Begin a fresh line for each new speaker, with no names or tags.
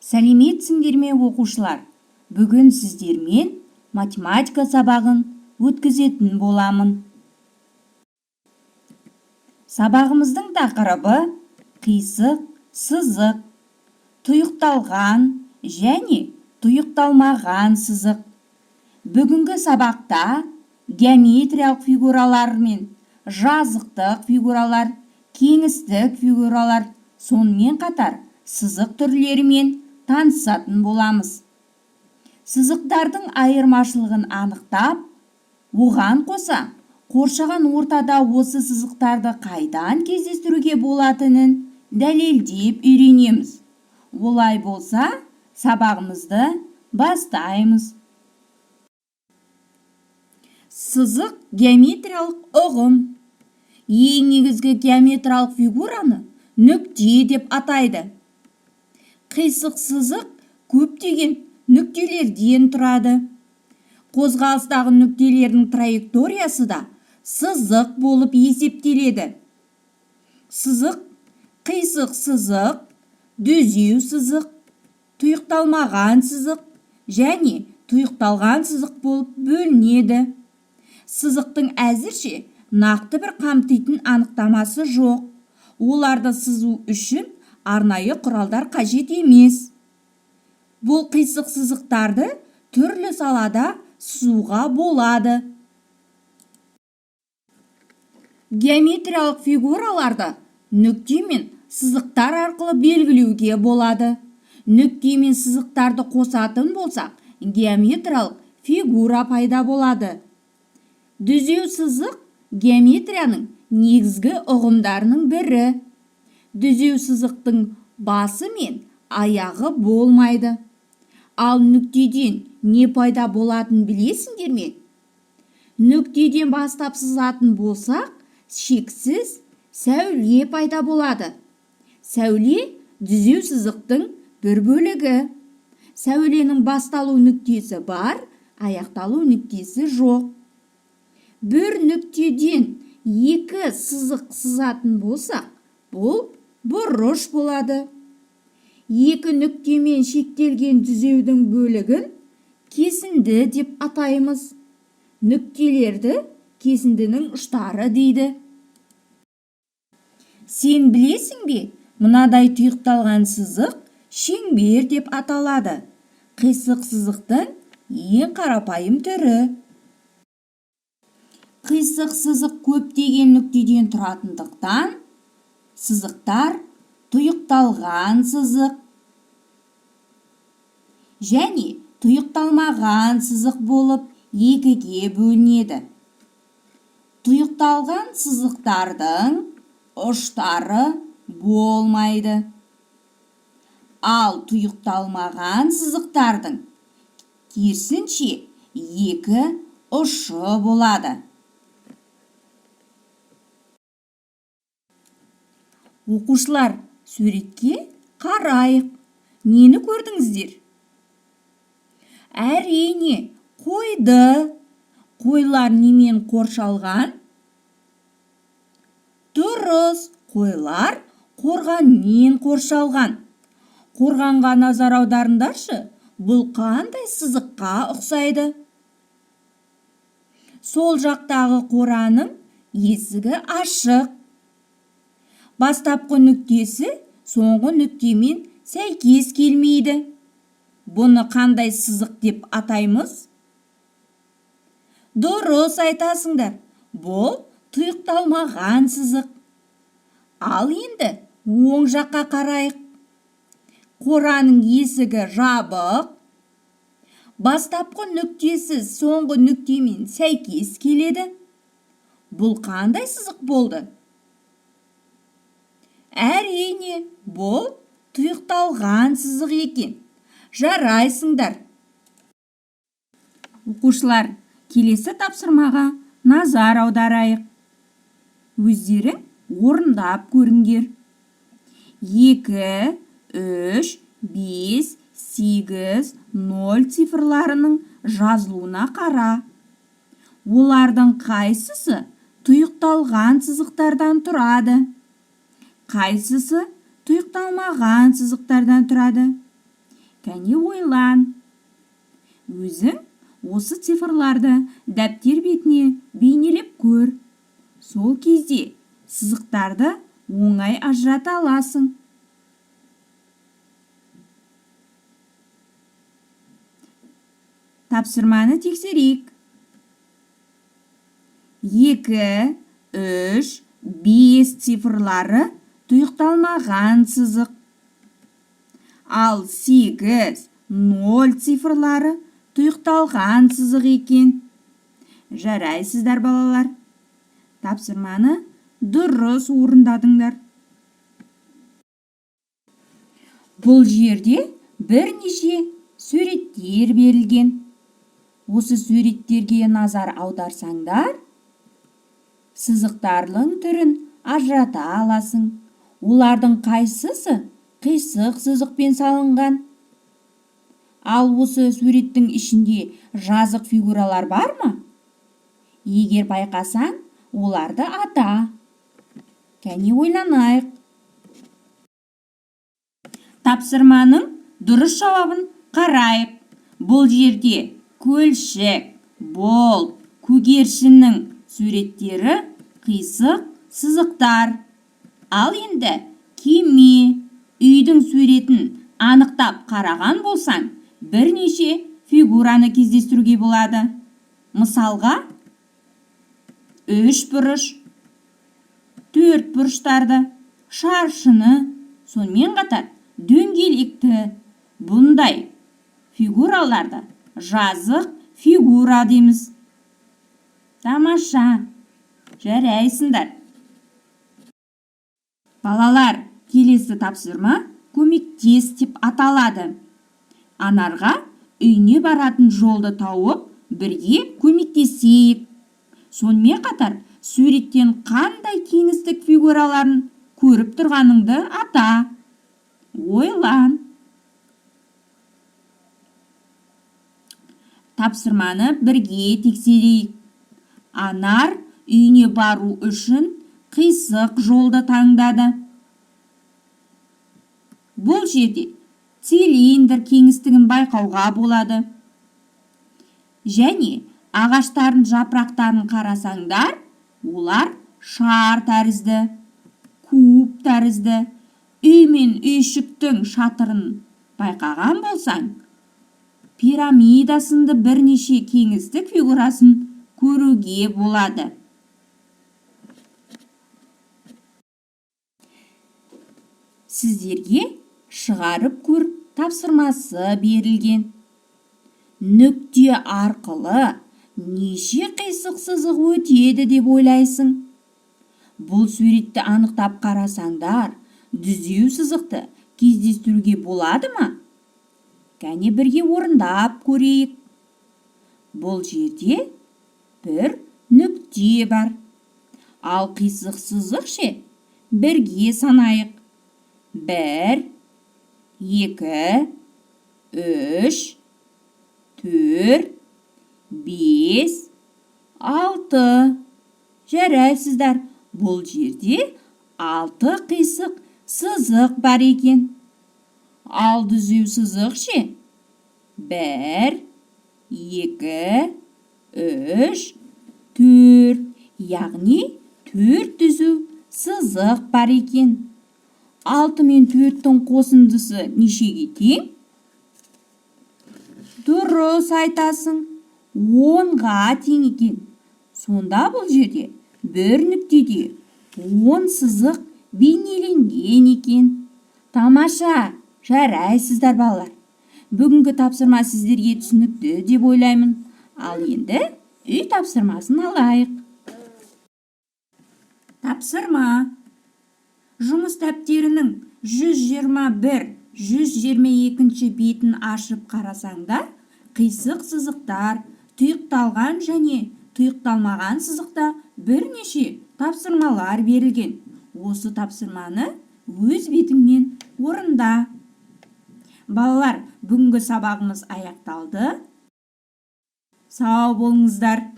Сәлеметсіңдер ме оқушылар? Бүгін сіздермен математика сабағын өткізетін боламын. Сабағымыздың тақырыбы қисық, сызық, тұйықталған және тұйықталмаған сызық. Бүгінгі сабақта геометриялық фигуралар мен жазықтық фигуралар, кеңістік фигуралар, сонымен қатар сызық түрлерімен танысатын боламыз. Сызықтардың айырмашылығын анықтап, оған қоса қоршаған ортада осы сызықтарды қайдан кездестіруге болатынын дәлелдеп үйренеміз. Олай болса, сабағымызды бастаймыз. Сызық геометриялық ұғым. Ең негізгі геометриялық фигураны нүкте деп атайды. Қисық сызық көптеген нүктелерден тұрады. Қозғалыстағы нүктелердің траекториясы да сызық болып есептеледі. Сызық, қисық сызық, дүзеу сызық, тұйықталмаған сызық және тұйықталған сызық болып бөлінеді. Сызықтың әзірше нақты бір қамтитын анықтамасы жоқ. Оларды сызу үшін арнайы құралдар қажет емес. Бұл қисық сызықтарды түрлі салада сызуға болады. Геометриялық фигураларды нүкте мен сызықтар арқылы белгілеуге болады. Нүкте мен сызықтарды қосатын болсақ, геометриялық фигура пайда болады. Дүзеу сызық геометрияның негізгі ұғымдарының бірі. Дүзеу сызықтың басы мен аяғы болмайды. Ал нүктеден не пайда болатынын білесіңдер ме? Нүктеден бастап сызатын болсақ, шексіз сәуле пайда болады. Сәуле дүзеу сызықтың бір бөлігі. Сәуленің басталу нүктесі бар, аяқталу нүктесі жоқ. Бір нүктеден екі сызық сызатын болсақ, бұл бұрыш болады. Екі нүктемен шектелген дүзеудің бөлігін кесінді деп атаймыз. Нүктелерді кесіндінің ұштары дейді. Сен білесің бе, мынадай тұйықталған сызық шеңбер деп аталады. Қисық сызықтың ең қарапайым түрі. Қисық сызық көптеген нүктеден тұратындықтан, сызықтар тұйықталған сызық және тұйықталмаған сызық болып екіге бөлінеді. Тұйықталған сызықтардың ұштары болмайды. Ал тұйықталмаған сызықтардың керісінше екі ұшы болады. Оқушылар, суретке қарайық. Нені көрдіңіздер? Әрине, қойды. Қойлар немен қоршалған? Дұрыс, қойлар қорғанмен қоршалған. Қорғанға назар аударыңдаршы, бұл қандай сызыққа ұқсайды? Сол жақтағы қораның есігі ашық. Бастапқы нүктесі соңғы нүктемен сәйкес келмейді. Бұны қандай сызық деп атаймыз? Дұрыс айтасыңдар. Бұл тұйықталмаған сызық. Ал енді оң жаққа қарайық. Қораның есігі жабық. Бастапқы нүктесі соңғы нүктемен сәйкес келеді. Бұл қандай сызық болды? Әрине, бұл тұйықталған сызық екен. Жарайсыңдар. Оқушылар, келесі тапсырмаға назар аударайық. Өздерің орындап көріңдер. 2, 3, 5, 8, 0 цифрларының жазылуына қара. Олардың қайсысы тұйықталған сызықтардан тұрады? Қайсысы тұйықталмаған сызықтардан тұрады? Кәне ойлан. Өзің осы цифрларды дәптер бетіне бейнелеп көр. Сол кезде сызықтарды оңай ажырата аласың. Тапсырманы тексерейік. 2, 3, 5 цифрлары тұйықталмаған сызық. Ал 8, 0 цифрлары тұйықталған сызық екен. Жарайсыздар балалар. Тапсырманы дұрыс орындадыңдар. Бұл жерде бірнеше суреттер берілген. Осы суреттерге назар аударсаңдар, сызықтардың түрін ажырата аласың. Олардың қайсысы қисық сызықпен салынған? Ал осы суреттің ішінде жазық фигуралар бар ма? Егер байқасаң, оларды ата. Кәне ойланайық. Тапсырманың дұрыс жауабын қарайық. Бұл жерде көлшік, бол, көгершіннің суреттері қисық сызықтар. Ал енді кеме, үйдің суретін анықтап қараған болсаң, бірнеше фигураны кездестіруге болады. Мысалға, 3 бұрыш, 4 бұрыштарды, шаршыны, сонымен қатар дөңгелекті. Бұндай фигураларды жазық фигура дейміз. Тамаша, жарайсыңдар. Балалар, келесі тапсырма көмектес деп аталады. Анарға үйіне баратын жолды тауып, бірге көмектесейік. Сонымен қатар, суреттен қандай кеңістік фигураларын көріп тұрғаныңды ата. Ойлан. Тапсырманы бірге тексерейік. Анар үйіне бару үшін қисық жолды таңдады. Бұл жерде цилиндр кеңістігін байқауға болады. Және ағаштардың жапырақтарын қарасаңдар, олар шар тәрізді, куб тәрізді. Үй мен үйшіктің шатырын байқаған болсаң, пирамида сынды бірнеше кеңістік фигурасын көруге болады. Сіздерге шығарып көр тапсырмасы берілген. Нүкте арқылы неше қисық сызық өтеді деп ойлайсың? Бұл суретті анықтап қарасаңдар, дүзеу сызықты кездестіруге болады ма? Кәне бірге орындап көрейік. Бұл жерде бір нүкте бар. Ал қисық сызық ше? Бірге санайық. 1, 2, 3, 4, 5, 6. Жарайсыздар. Бұл жерде 6 қисық сызық бар екен. Ал дүзеу сызық ше? 1, 2, 3, 4. Яғни 4 дүзеу сызық бар екен. 6 мен 4-тің қосындысы нешеге тең? Дұрыс айтасың. 10-ға тең екен. Сонда бұл жерде бір нүктеде 10 сызық бейнеленген екен. Тамаша, жарайсыздар балалар. Бүгінгі тапсырма сіздерге түсінікті деп ойлаймын. Ал енді үй тапсырмасын алайық. Тапсырма. Жұмыс дәптерінің 121-122 бетін ашып қарасаңдар, қисық сызықтар, тұйықталған және тұйықталмаған сызықта бірнеше тапсырмалар берілген. Осы тапсырманы өз бетіңмен орында. Балалар, бүгінгі сабағымыз аяқталды. Сау болыңыздар.